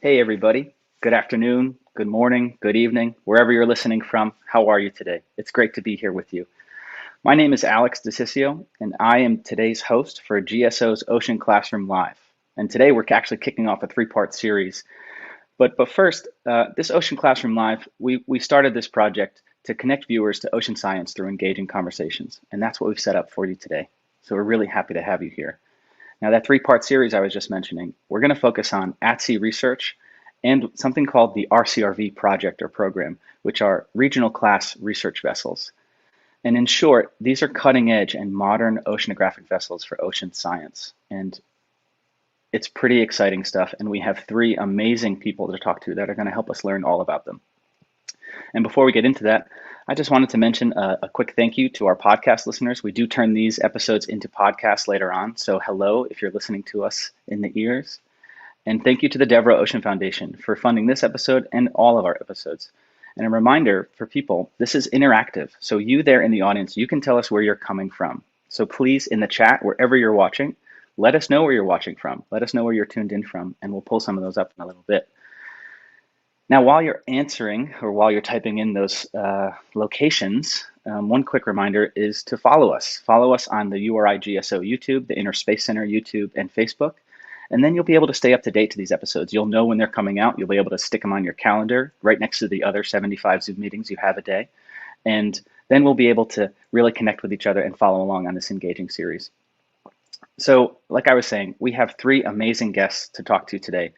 Hey, everybody. Good afternoon, good morning, good evening, wherever you're listening from. How are you today? It's great to be here with you. My name is Alex DeCiccio, and I am today's host for GSO's Ocean Classroom Live. And today we're actually kicking off a three-part series. But first, this Ocean Classroom Live, we started this project to connect viewers to ocean science through engaging conversations. And that's what we've set up for you today. So we're really happy to have you here. Now, that three-part series I was just mentioning, we're going to focus on at-sea research and something called the RCRV project or program, which are regional class research vessels. And in short, these are cutting edge and modern oceanographic vessels for ocean science. And it's pretty exciting stuff. And we have three amazing people to talk to that are going to help us learn all about them. And before we get into that, I just wanted to mention a quick thank you to our podcast listeners. We do turn these episodes into podcasts later on. So hello, if you're listening to us in the ears. And thank you to the Devereux Ocean Foundation for funding this episode and all of our episodes. And a reminder for people, this is interactive. So you there in the audience, you can tell us where you're coming from. So please, in the chat, wherever you're watching, let us know where you're watching from. Let us know where you're tuned in from, and we'll pull some of those up in a little bit. Now, while you're answering or while you're typing in those locations, one quick reminder is to follow us. Follow us on the URI GSO YouTube, the Inner Space Center YouTube, and Facebook. And then you'll be able to stay up to date to these episodes. You'll know when they're coming out. You'll be able to stick them on your calendar right next to the other 75 Zoom meetings you have a day. And then we'll be able to really connect with each other and follow along on this engaging series. So like I was saying, we have three amazing guests to talk to today.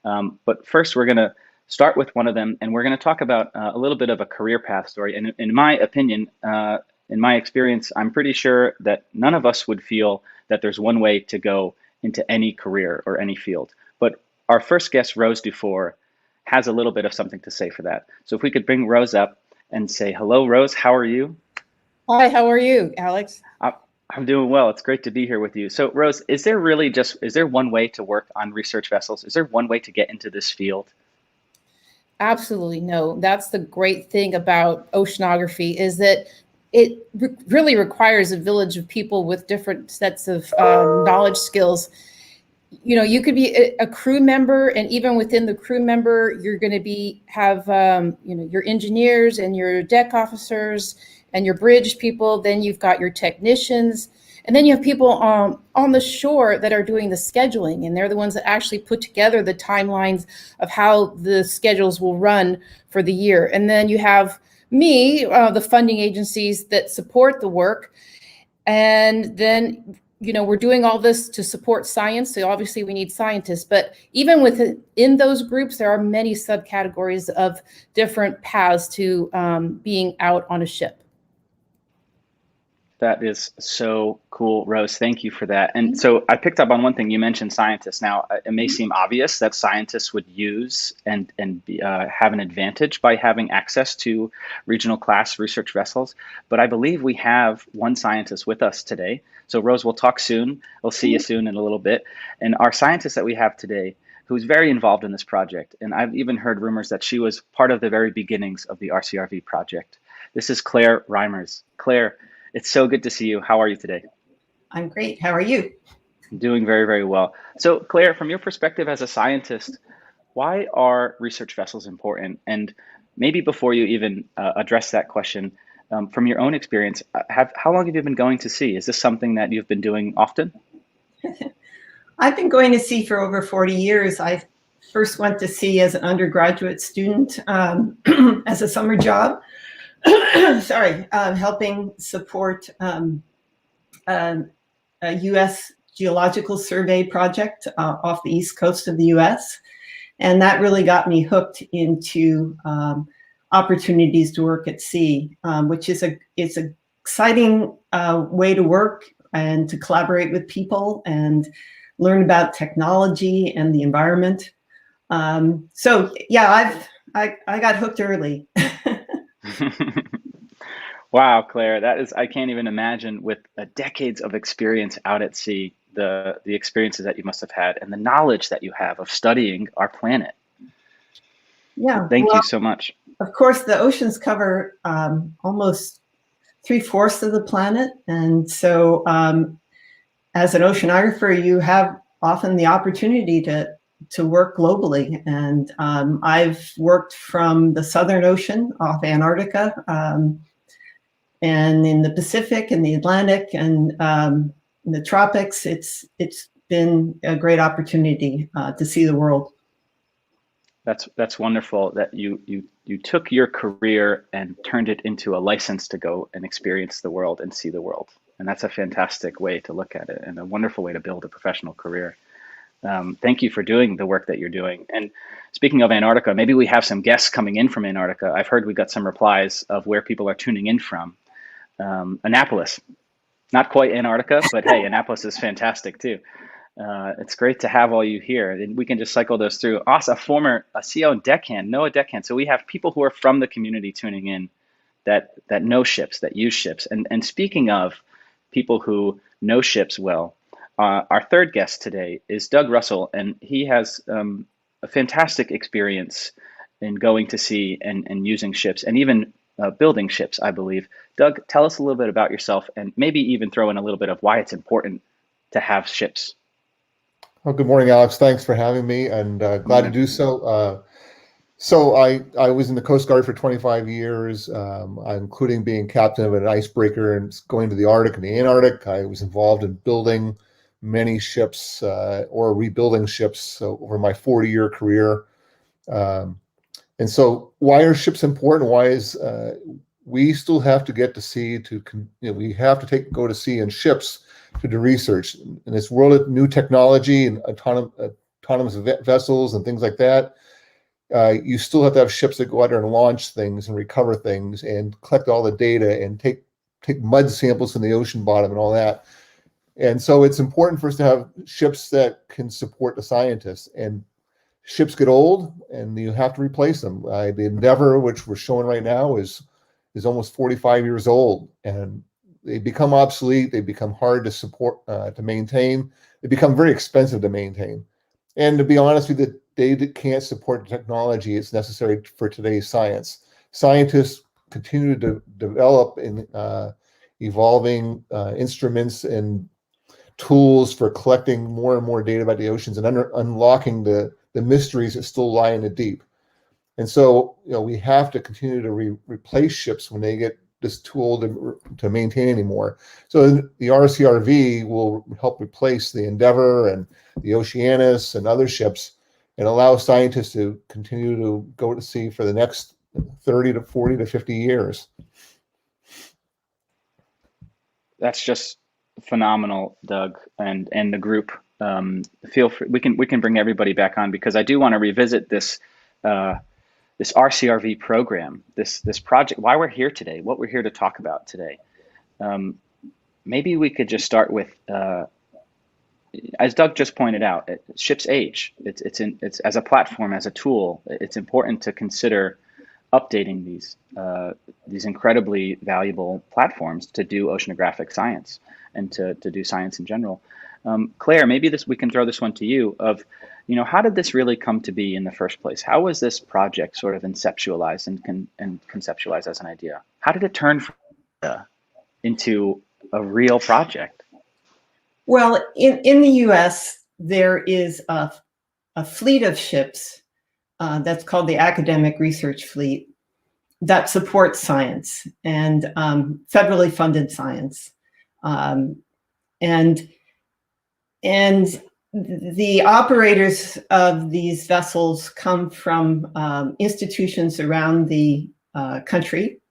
But first, we're going to start with one of them, and we're going to talk about a little bit of a career path story. And in my opinion, in my experience, I'm pretty sure that none of us would feel that there's one way to go into any career or any field. But our first guest, Rose Dufour, has a little bit of something to say for that. So if we could bring Rose up and say, hello, Rose, how are you? Hi, how are you, Alex? I'm doing well. It's great to be here with you. So Rose, is there one way to work on research vessels? Is there one way to get into this field? Absolutely no. That's the great thing about oceanography is that it really requires a village of people with different sets of knowledge skills. You know, you could be a crew member, and even within the crew member, you're going to have your engineers and your deck officers and your bridge people. Then you've got your technicians, and then you have people on the shore that are doing the scheduling, and they're the ones that actually put together the timelines of how the schedules will run for the year. And then you have me, the funding agencies that support the work. And then, we're doing all this to support science. So obviously we need scientists, but even within those groups, there are many subcategories of different paths to being out on a ship. That is so cool, Rose. Thank you for that. And so I picked up on one thing. You mentioned scientists. Now, it may seem obvious that scientists would use and have an advantage by having access to regional class research vessels, but I believe we have one scientist with us today. So Rose, we'll talk soon. We'll see you soon in a little bit. And our scientist that we have today, who's very involved in this project, and I've even heard rumors that she was part of the very beginnings of the RCRV project. This is Clare Reimers. Clare, it's so good to see you. How are you today? I'm great. How are you? I'm doing very, very well. So Clare, from your perspective as a scientist, why are research vessels important? And maybe before you even address that question, from your own experience, how long have you been going to sea? Is this something that you've been doing often? I've been going to sea for over 40 years. I first went to sea as an undergraduate student as a summer job. Helping support a U.S. geological survey project off the east coast of the U.S. And that really got me hooked into opportunities to work at sea, which is it's an exciting way to work and to collaborate with people and learn about technology and the environment. So yeah, I got hooked early. Wow, Clare, I can't even imagine with decades of experience out at sea, the experiences that you must have had and the knowledge that you have of studying our planet. Yeah. So thank you so much. Of course, the oceans cover almost 3/4 of the planet. And so as an oceanographer, you have often the opportunity to to work globally. And I've worked from the Southern Ocean off Antarctica, and in the Pacific and the Atlantic and in the tropics. It's been a great opportunity to see the world. That's wonderful that you took your career and turned it into a license to go and experience the world and see the world. And that's a fantastic way to look at it and a wonderful way to build a professional career. Thank you for doing the work that you're doing. And speaking of Antarctica, maybe we have some guests coming in from Antarctica. I've heard we got some replies of where people are tuning in from. Annapolis, not quite Antarctica, but hey, Annapolis is fantastic too. It's great to have all you here, and we can just cycle those through. Also, a CO deckhand, Noah deckhand. So we have people who are from the community tuning in that know ships, that use ships. And speaking of people who know ships well, our third guest today is Doug Russell, and he has a fantastic experience in going to sea and using ships, and even building ships, I believe. Doug, tell us a little bit about yourself, and maybe even throw in a little bit of why it's important to have ships. Well, good morning, Alex. Thanks for having me, and glad to do so. So I was in the Coast Guard for 25 years, including being captain of an icebreaker and going to the Arctic and the Antarctic. I was involved in building many ships or rebuilding ships over my 40-year career. And so why are ships important? Why is we still have to get to sea we have to go to sea in ships to do research. In this world of new technology and autonomous vessels and things like that, you still have to have ships that go out there and launch things and recover things and collect all the data and take mud samples from the ocean bottom and all that. And so it's important for us to have ships that can support the scientists. And ships get old and you have to replace them. The Endeavor, which we're showing right now, is almost 45 years old, and they become obsolete. They become hard to support, to maintain. They become very expensive to maintain. And to be honest with you, they can't support the technology it's necessary for today's science. Scientists continue to develop in evolving instruments and tools for collecting more and more data about the oceans and unlocking the mysteries that still lie in the deep. And so, we have to continue to replace ships when they get just too old to maintain anymore. So the RCRV will help replace the Endeavor and the Oceanus and other ships and allow scientists to continue to go to sea for the next 30 to 40 to 50 years. That's just phenomenal, Doug, and the group. Feel free, we can bring everybody back on, because I do want to revisit this RCRV program, this project, why we're here today, what we're here to talk about today. Maybe we could just start with, as Doug just pointed out, ships age. It's as a platform, as a tool. It's important to consider updating these incredibly valuable platforms to do oceanographic science and to do science in general. Claire, maybe we can throw this one to you of, how did this really come to be in the first place? How was this project sort of conceptualized and conceptualized as an idea? How did it turn into a real project? Well, in the US, there is a fleet of ships that's called the Academic Research Fleet that supports science and federally funded science. And the operators of these vessels come from institutions around the country,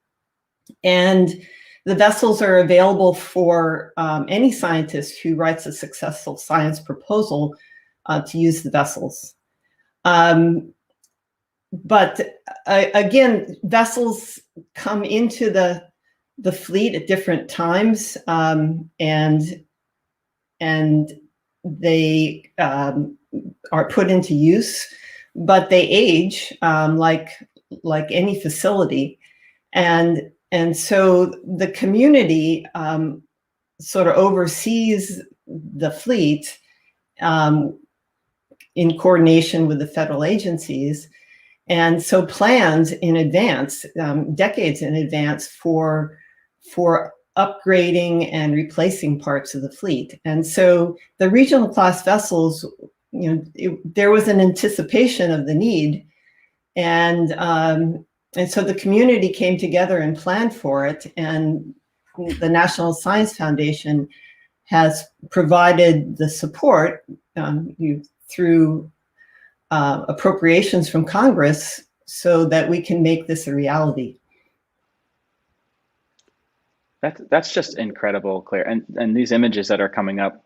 and the vessels are available for any scientist who writes a successful science proposal to use the vessels. But again, vessels come into the fleet at different times, and they are put into use, but they age like any facility, and so the community sort of oversees the fleet in coordination with the federal agencies, and so plans in advance, decades in advance, for upgrading and replacing parts of the fleet. And so the regional class vessels there was an anticipation of the need, and so the community came together and planned for it, and the National Science Foundation has provided the support through appropriations from Congress so that we can make this a reality. That's just incredible, Claire. And these images that are coming up,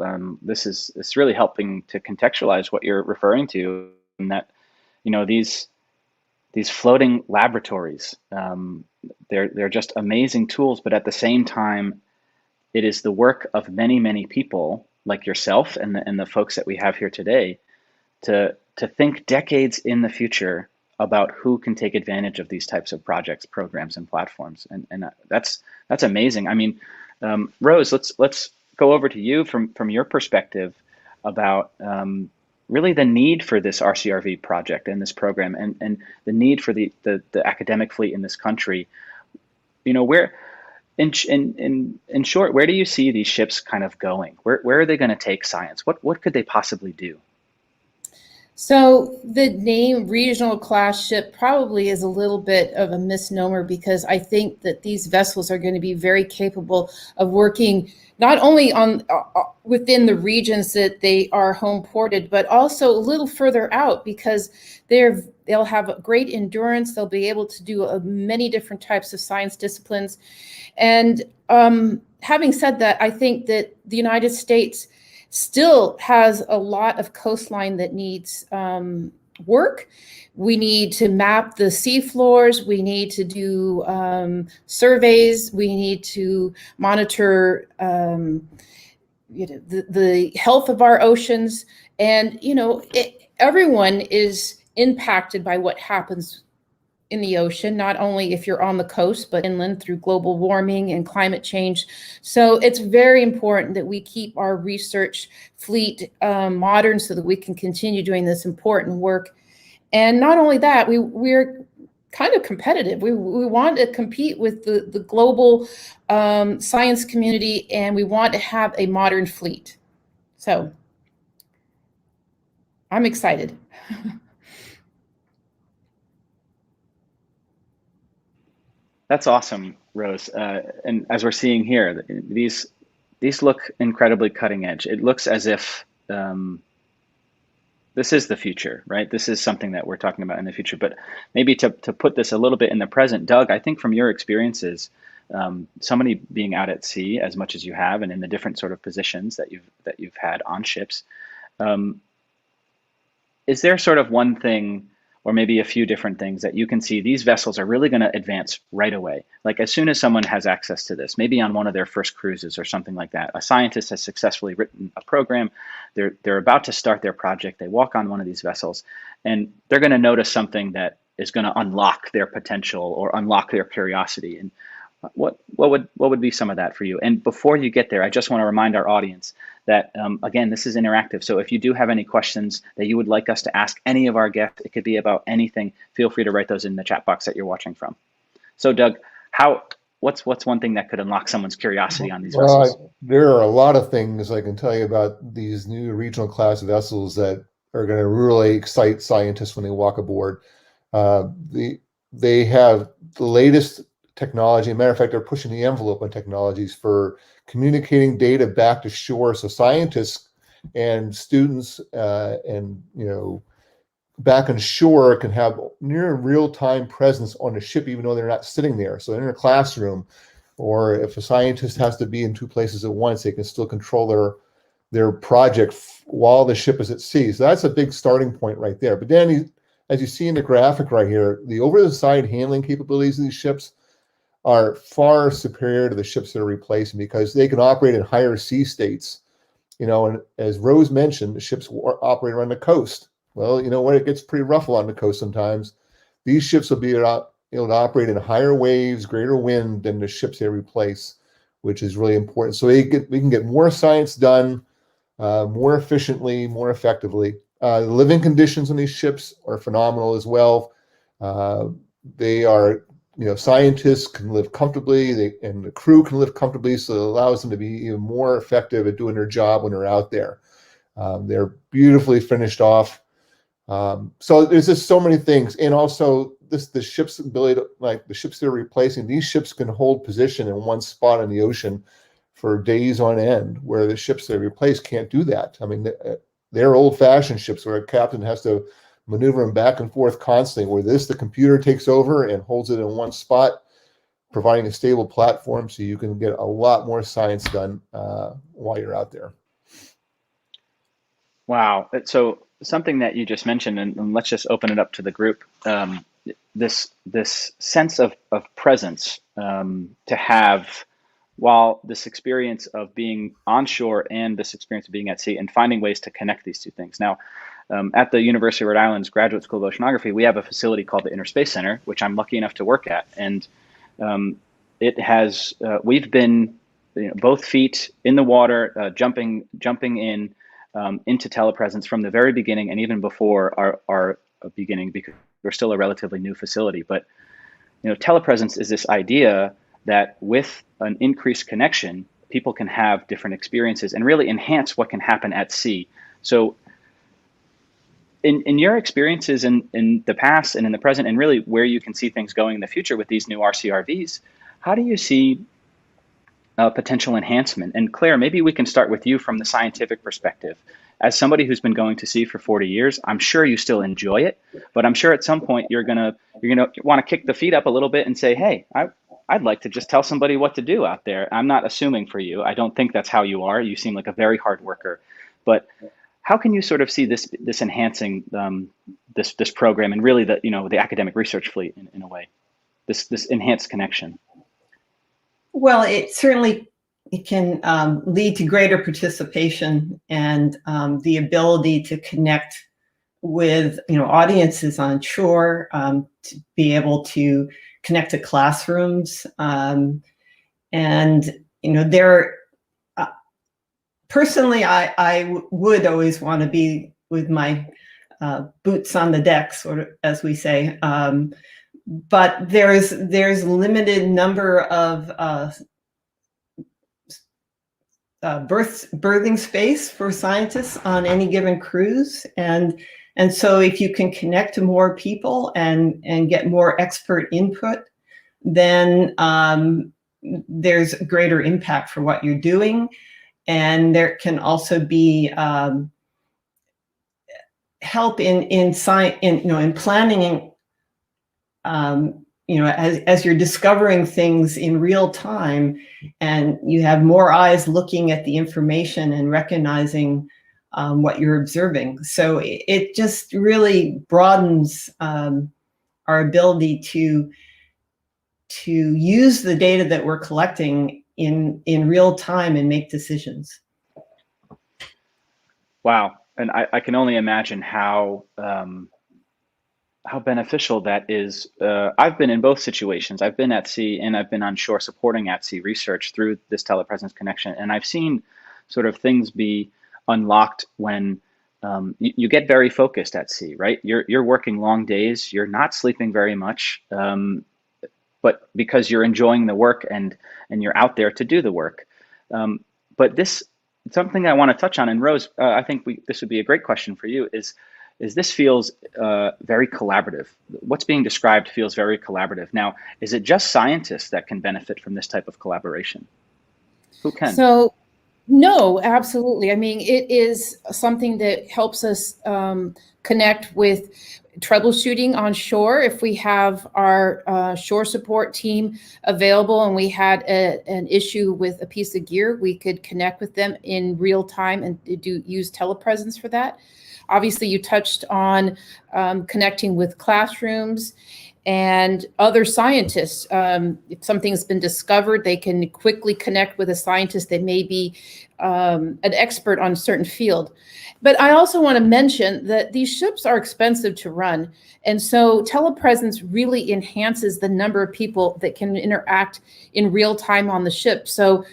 it's really helping to contextualize what you're referring to, and that, these floating laboratories, they're just amazing tools, but at the same time, it is the work of many, many people like yourself and the folks that we have here today to think decades in the future about who can take advantage of these types of projects, programs, and platforms. And that's amazing. I mean, Rose, let's go over to you from your perspective about really the need for this RCRV project and this program, and the need for the academic fleet in this country. Where, in short, where do you see these ships kind of going? Where are they going to take science? What could they possibly do? So the name regional class ship probably is a little bit of a misnomer, because I think that these vessels are going to be very capable of working not only on within the regions that they are home ported, but also a little further out, because they'll have great endurance. They'll be able to do many different types of science disciplines. And having said that, I think that the United States still has a lot of coastline that needs work. We need to map the seafloors. We need to do surveys. We need to monitor the health of our oceans. And everyone is impacted by what happens in the ocean, not only if you're on the coast, but inland through global warming and climate change. So it's very important that we keep our research fleet modern so that we can continue doing this important work. And not only that, we're kind of competitive. We want to compete with the global science community, and we want to have a modern fleet. So I'm excited. That's awesome, Rose. And as we're seeing here, these look incredibly cutting edge. It looks as if this is the future, right? This is something that we're talking about in the future. But maybe to put this a little bit in the present, Doug, I think from your experiences, somebody being out at sea as much as you have, and in the different sort of positions that you've had on ships, is there sort of one thing, or maybe a few different things that you can see these vessels are really going to advance right away? Like as soon as someone has access to this, maybe on one of their first cruises or something like that, a scientist has successfully written a program, they're about to start their project, they walk on one of these vessels, and they're going to notice something that is going to unlock their potential or unlock their curiosity. And what would be some of that for you? And before you get there, I just want to remind our audience that, again, this is interactive. So if you do have any questions that you would like us to ask any of our guests, it could be about anything, feel free to write those in the chat box that you're watching from. So Doug, what's one thing that could unlock someone's curiosity on these vessels? There are a lot of things I can tell you about these new regional class vessels that are going to really excite scientists when they walk aboard. They have the latest technology. Matter of fact, they're pushing the envelope on technologies for communicating data back to shore, so scientists and students and back on shore can have near real-time presence on the ship, even though they're not sitting there. So in a classroom, or if a scientist has to be in two places at once, they can still control their project while the ship is at sea. So that's a big starting point right there. But then, as you see in the graphic right here, the over-the-side handling capabilities of these ships are far superior to the ships that are replacing, because they can operate in higher sea states. And as Rose mentioned, the ships operate around the coast. Well, it gets pretty rough along the coast sometimes. These ships will be able to operate in higher waves, greater wind than the ships they replace, which is really important. So we can get more science done more efficiently, more effectively. The living conditions on these ships are phenomenal as well. They are, scientists can live comfortably, and the crew can live comfortably, so it allows them to be even more effective at doing their job when they're out there. They're beautifully finished off. So there's just so many things. And also the ship's ability to, like the ships they're replacing, these ships can hold position in one spot in the ocean for days on end, where the ships they replace can't do that. I mean, they're old-fashioned ships where a captain has to maneuver them back and forth constantly, where the computer takes over and holds it in one spot, providing a stable platform so you can get a lot more science done while you're out there. Wow. So something that you just mentioned, and let's just open it up to the group. This sense of presence to have, while this experience of being onshore and this experience of being at sea, and finding ways to connect these two things. Now, at the University of Rhode Island's Graduate School of Oceanography, we have a facility called the Inner Space Center, which I'm lucky enough to work at. And we've been both feet in the water, jumping in into telepresence from the very beginning, and even before our beginning, because we're still a relatively new facility. But telepresence is this idea that with an increased connection, people can have different experiences and really enhance what can happen at sea. So in your experiences in the past and in the present, and really where you can see things going in the future with these new RCRVs, how do you see potential enhancement? And Claire, maybe we can start with you from the scientific perspective. As somebody who's been going to sea for 40 years, I'm sure you still enjoy it, but I'm sure at some point you're gonna want to kick the feet up a little bit and say, hey, I'd like to just tell somebody what to do out there. I'm not assuming for you. I don't think that's how you are. You seem like a very hard worker. But how can you sort of see this enhancing this program and really the academic research fleet in a way, this enhanced connection? Well, it can lead to greater participation and the ability to connect with audiences on shore, to be able to connect to classrooms, and there. Personally, I would always want to be with my boots on the deck, sort of, as we say. But there's limited number of berthing space for scientists on any given cruise, and so if you can connect to more people and get more expert input, then there's greater impact for what you're doing. And there can also be help in planning, as you're discovering things in real time, and you have more eyes looking at the information and recognizing what you're observing. So it just really broadens our ability to use the data that we're collecting in real time and make decisions. Wow. And I can only imagine how beneficial that is. I've been in both situations. I've been at sea and I've been on shore supporting at sea research through this telepresence connection. And I've seen sort of things be unlocked when you get very focused at sea, right? You're working long days, you're not sleeping very much, but because you're enjoying the work and you're out there to do the work. But something I want to touch on, and Rose, I think this would be a great question for you, is this feels very collaborative. What's being described feels very collaborative. Now, is it just scientists that can benefit from this type of collaboration? Who can? So, no, absolutely. I mean, it is something that helps us connect with troubleshooting on shore. If we have our shore support team available and we had an issue with a piece of gear, we could connect with them in real time and use telepresence for that. Obviously, you touched on connecting with classrooms and other scientists. If something's been discovered, they can quickly connect with a scientist that may be an expert on a certain field. But I also want to mention that these ships are expensive to run. And so telepresence really enhances the number of people that can interact in real time on the ship. So,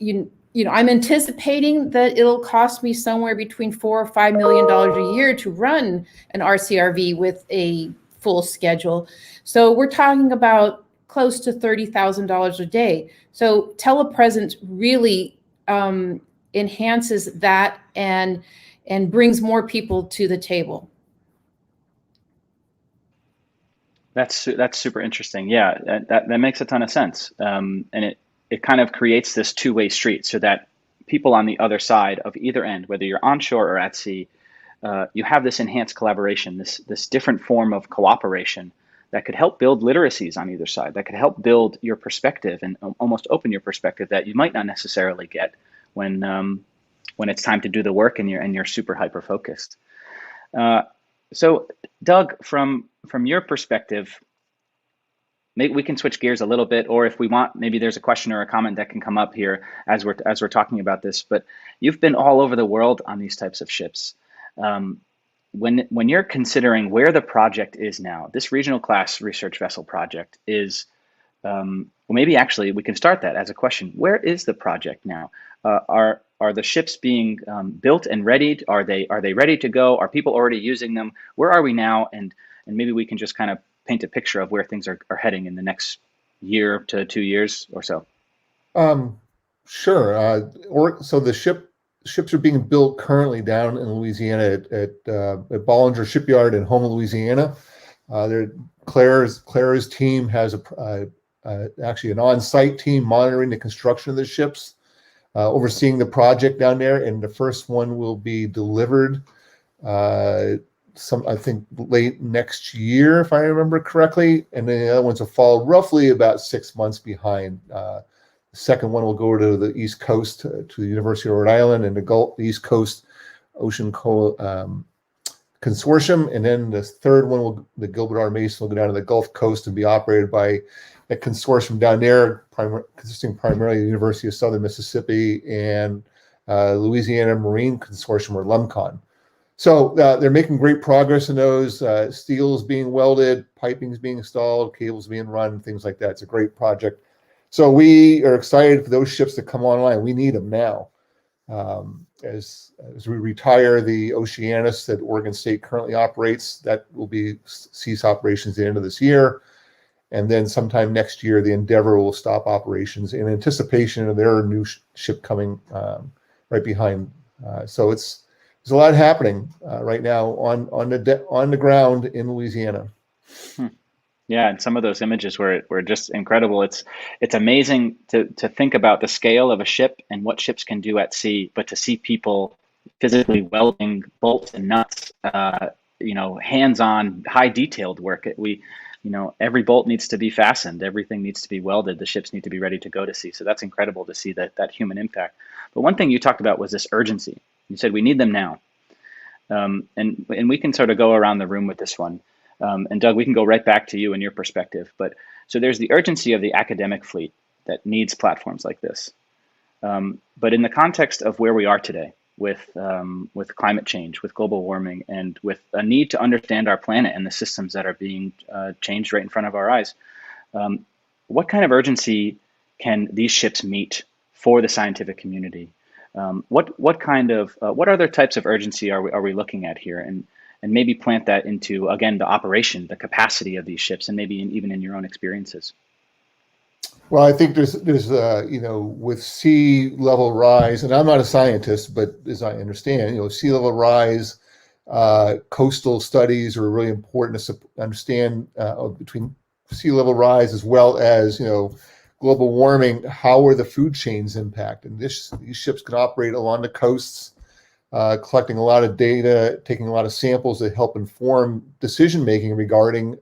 I'm anticipating that it'll cost me somewhere between $4 or $5 million a year to run an RCRV with a full schedule. So we're talking about close to $30,000 a day. So telepresence really enhances that and and brings more people to the table. That's super interesting. Yeah, that makes a ton of sense. And it kind of creates this two-way street so that people on the other side of either end, whether you're onshore or at sea, you have this enhanced collaboration, this different form of cooperation that could help build literacies on either side, that could help build your perspective and almost open your perspective that you might not necessarily get when it's time to do the work and you're super hyper focused. So Doug, from your perspective, maybe we can switch gears a little bit, or if we want, maybe there's a question or a comment that can come up here as we're talking about this. But you've been all over the world on these types of ships. When you're considering where the project is now, this regional class research vessel project is, well, maybe actually we can start that as a question. Where is the project now? Are the ships being built and readied? Are they ready to go? Are people already using them? Where are we now? And maybe we can just kind of paint a picture of where things are heading in the next year to 2 years or so. Sure. So the ships are being built currently down in Louisiana at Bollinger Shipyard in Houma, Louisiana. Clare's team has actually an on-site team monitoring the construction of the ships, overseeing the project down there, and the first one will be delivered I think late next year, if I remember correctly, and then the other ones will fall roughly about 6 months behind. The second one will go to the East Coast, to the University of Rhode Island and the East Coast Ocean Consortium, and then the third one, the Gilbert R. Mason, will go down to the Gulf Coast and be operated by a consortium down there, consisting primarily of the University of Southern Mississippi and Louisiana Marine Consortium, or LUMCON. So they're making great progress in those. Steel is being welded, piping is being installed, cables being run, things like that. It's a great project. So we are excited for those ships to come online. We need them now. As we retire the Oceanus that Oregon State currently operates, that will cease operations at the end of this year. And then sometime next year, the Endeavor will stop operations in anticipation of their new ship coming right behind. So there's a lot happening right now on the ground in Louisiana. Yeah, and some of those images were just incredible. It's amazing to think about the scale of a ship and what ships can do at sea, but to see people physically welding bolts and nuts, hands-on, high detailed work. Every bolt needs to be fastened, everything needs to be welded, the ships need to be ready to go to sea. So that's incredible to see that human impact. But one thing you talked about was this urgency. You said we need them now. And we can sort of go around the room with this one. And Doug, we can go right back to you and your perspective. But so there's the urgency of the academic fleet that needs platforms like this. But in the context of where we are today with climate change, with global warming, and with a need to understand our planet and the systems that are being changed right in front of our eyes, what kind of urgency can these ships meet for the scientific community? What other types of urgency are we looking at here, and maybe plant that into, again, the operation, the capacity of these ships, and maybe even in your own experiences? Well, I think there's with sea level rise, and I'm not a scientist, but as I understand, sea level rise, coastal studies are really important to understand between sea level rise as well as global warming. How are the food chains impacted? These ships can operate along the coasts, collecting a lot of data, taking a lot of samples that help inform decision making regarding,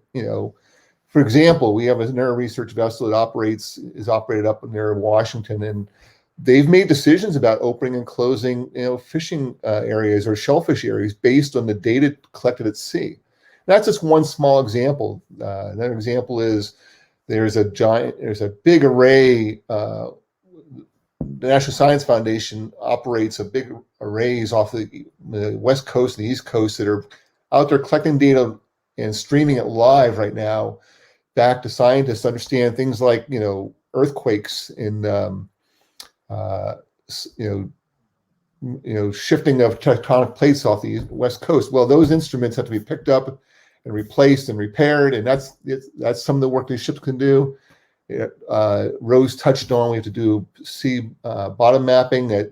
for example, we have another research vessel that is operated up near Washington, and they've made decisions about opening and closing, fishing areas or shellfish areas based on the data collected at sea. That's just one small example. Another example is there's a big array. The National Science Foundation operates a big arrays off the West Coast and the East Coast that are out there collecting data and streaming it live right now back to scientists to understand things like, earthquakes in, shifting of tectonic plates off the West Coast. Well, those instruments have to be picked up and replaced and repaired, and that's some of the work these ships can do. Rose touched on, we have to do sea bottom mapping. That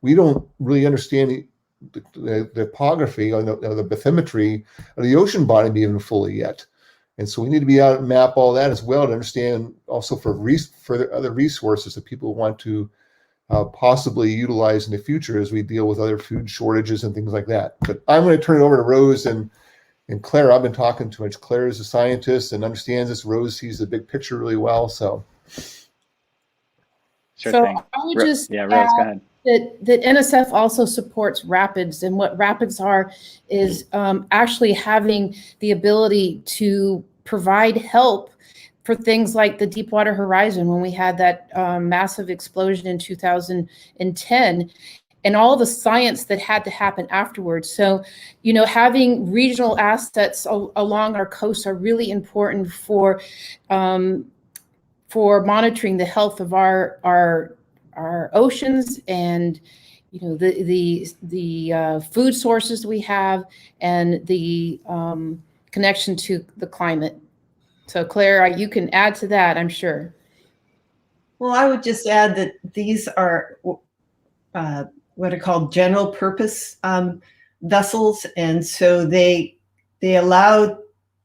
we don't really understand the topography or the bathymetry of the ocean bottom even fully yet. And so we need to be able to map all that as well to understand also for other resources that people want to possibly utilize in the future as we deal with other food shortages and things like that. But I'm going to turn it over to Rose and Claire. I've been talking too much. Claire is a scientist and understands this. Rose sees the big picture really well. So, Sure so thing. I would just Rose, go ahead. That NSF also supports RAPIDS, and what RAPIDS are is actually having the ability to provide help for things like the Deepwater Horizon when we had that massive explosion in 2010, and all the science that had to happen afterwards. So, you know, having regional assets along our coast are really important for monitoring the health of our oceans, and you know the food sources we have, and the connection to the climate. So Claire, you can add to that, I'm sure. Well, I would just add that these are what are called general purpose vessels, and so they allow,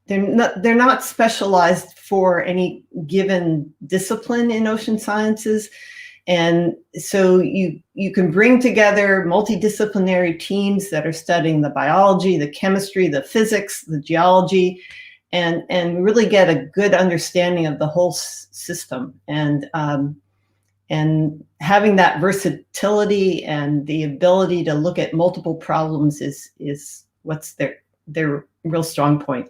they're not specialized for any given discipline in ocean sciences. And so you can bring together multidisciplinary teams that are studying the biology, the chemistry, the physics, the geology, and really get a good understanding of the whole system. And having that versatility and the ability to look at multiple problems is what's their real strong point.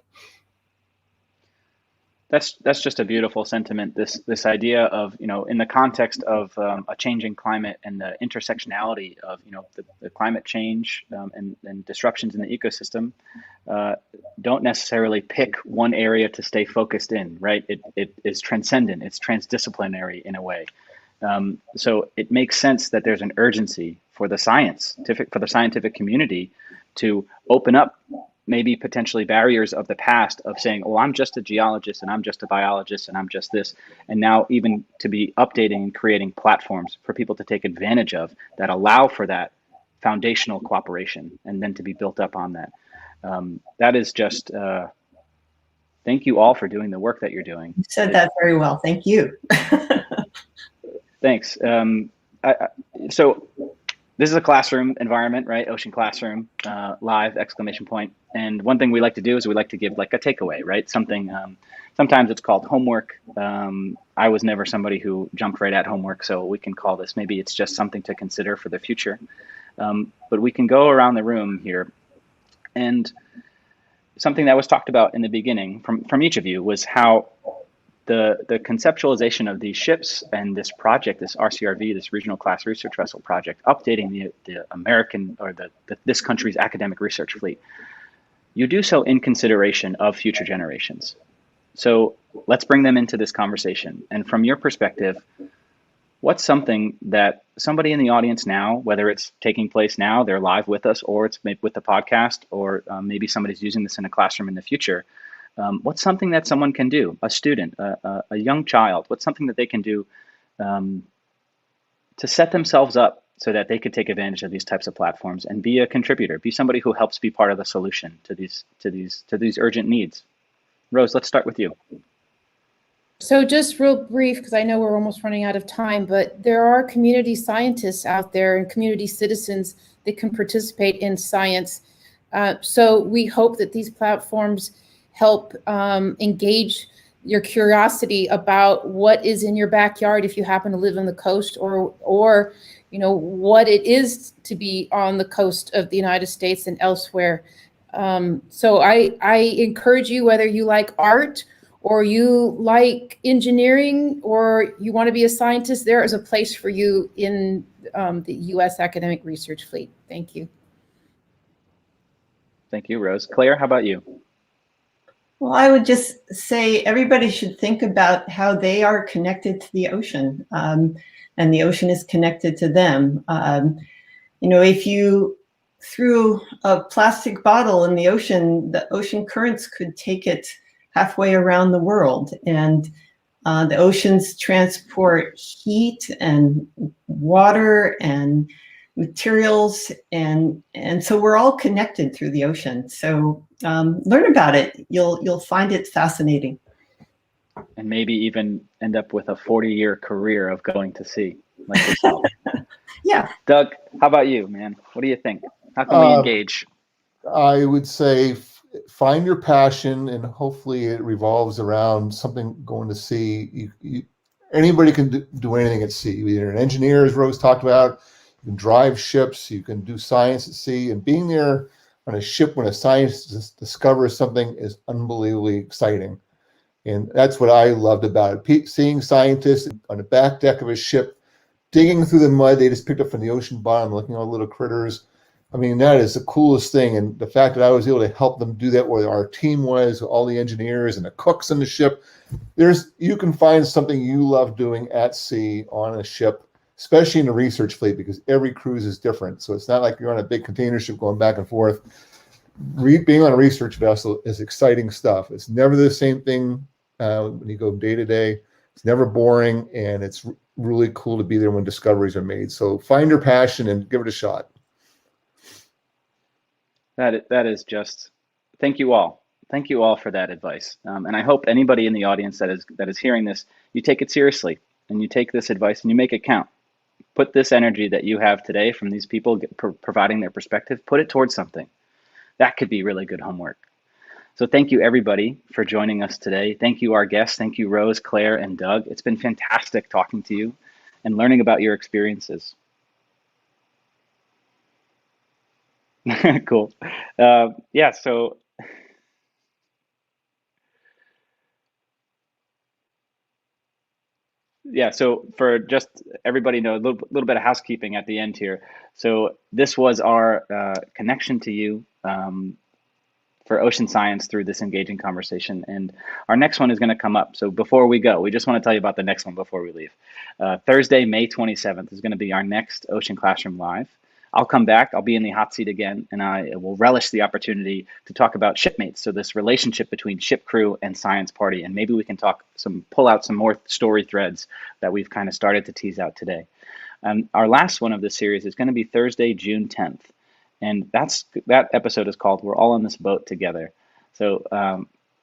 That's just a beautiful sentiment. This idea of, you know, in the context of a changing climate and the intersectionality of, you know, the climate change and disruptions in the ecosystem, don't necessarily pick one area to stay focused in, right? It is transcendent. It's transdisciplinary in a way. So it makes sense that there's an urgency for the scientific community to open up maybe potentially barriers of the past of saying, oh, I'm just a geologist and I'm just a biologist and I'm just this. And now even to be updating and creating platforms for people to take advantage of that allow for that foundational cooperation and then to be built up on that. That is just, thank you all for doing the work that you're doing. You said that very well. Thank you. Thanks. So this is a classroom environment, right? Ocean classroom, live, exclamation point. And one thing we like to do is we like to give like a takeaway, right? Something, sometimes it's called homework. I was never somebody who jumped right at homework, so we can call this, maybe it's just something to consider for the future. But we can go around the room here, and something that was talked about in the beginning from each of you was how the conceptualization of these ships and this project, this RCRV, this Regional Class Research Vessel project, updating the American or this country's academic research fleet, you do so in consideration of future generations. So let's bring them into this conversation. And from your perspective, what's something that somebody in the audience now, whether it's taking place now, they're live with us, or it's maybe with the podcast, or maybe somebody's using this in a classroom in the future, what's something that someone can do, a student, a young child, what's something that they can do to set themselves up so that they could take advantage of these types of platforms and be a contributor, be somebody who helps be part of the solution to these urgent needs? Rose, let's start with you. So just real brief, because I know we're almost running out of time, but there are community scientists out there and community citizens that can participate in science. So we hope that these platforms help engage your curiosity about what is in your backyard if you happen to live on the coast, or you know, what it is to be on the coast of the United States and elsewhere. So I encourage you, whether you like art or you like engineering or you want to be a scientist, there is a place for you in the U.S. academic research fleet. Thank you. Thank you, Rose. Claire, how about you? Well, I would just say everybody should think about how they are connected to the ocean, and the ocean is connected to them. You know, if you threw a plastic bottle in the ocean currents could take it halfway around the world, and the oceans transport heat and water and materials, and so we're all connected through the ocean. So learn about it. You'll find it fascinating. And maybe even end up with a 40-year career of going to sea, like yourself. Yeah. Doug, how about you, man? What do you think? How can we engage? I would say find your passion, and hopefully it revolves around something going to sea. Anybody can do anything at sea. You're an engineer, as Rose talked about. You can drive ships. You can do science at sea. And being there on a ship when a scientist discovers something is unbelievably exciting. And that's what I loved about it. Seeing scientists on the back deck of a ship digging through the mud they just picked up from the ocean bottom, looking at all the little critters. I mean, that is the coolest thing. And the fact that I was able to help them do that, where our team was, all the engineers and the cooks on the ship, you can find something you love doing at sea on a ship, especially in the research fleet, because every cruise is different. So it's not like you're on a big container ship going back and forth. Being on a research vessel is exciting stuff. It's never the same thing when you go day to day. It's never boring, and it's really cool to be there when discoveries are made. So find your passion and give it a shot. That is just, thank you all. Thank you all for that advice. And I hope anybody in the audience that is hearing this, you take it seriously and you take this advice and you make it count. Put this energy that you have today from these people providing their perspective, put it towards something. That could be really good homework. So thank you, everybody, for joining us today. Thank you, our guests. Thank you, Rose, Claire, and Doug. It's been fantastic talking to you and learning about your experiences. Cool. Yeah, so for just everybody know, a little bit of housekeeping at the end here. So this was our connection to you for ocean science through this engaging conversation. And our next one is going to come up. So before we go, we just want to tell you about the next one before we leave. Thursday, May 27th is going to be our next Ocean Classroom Live. I'll come back, I'll be in the hot seat again, and I will relish the opportunity to talk about shipmates. So this relationship between ship crew and science party, and maybe we can pull out some more story threads that we've kind of started to tease out today. Our last one of this series is going to be Thursday, June 10th. And that episode is called We're All on This Boat Together. So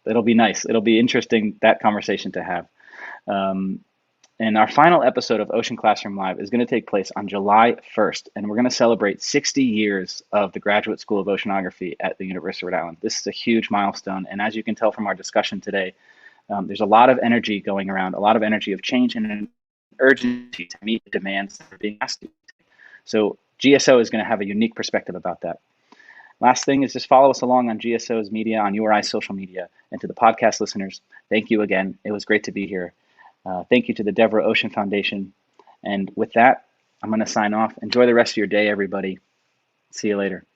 it'll be nice. It'll be interesting, that conversation to have. And our final episode of Ocean Classroom Live is going to take place on July 1st. And we're going to celebrate 60 years of the Graduate School of Oceanography at the University of Rhode Island. This is a huge milestone. And as you can tell from our discussion today, there's a lot of energy going around, a lot of energy of change and an urgency to meet the demands that are being asked. So GSO is going to have a unique perspective about that. Last thing is just follow us along on GSO's media, on URI's social media, and to the podcast listeners, thank you again. It was great to be here. Thank you to the Devereux Ocean Foundation. And with that, I'm going to sign off. Enjoy the rest of your day, everybody. See you later.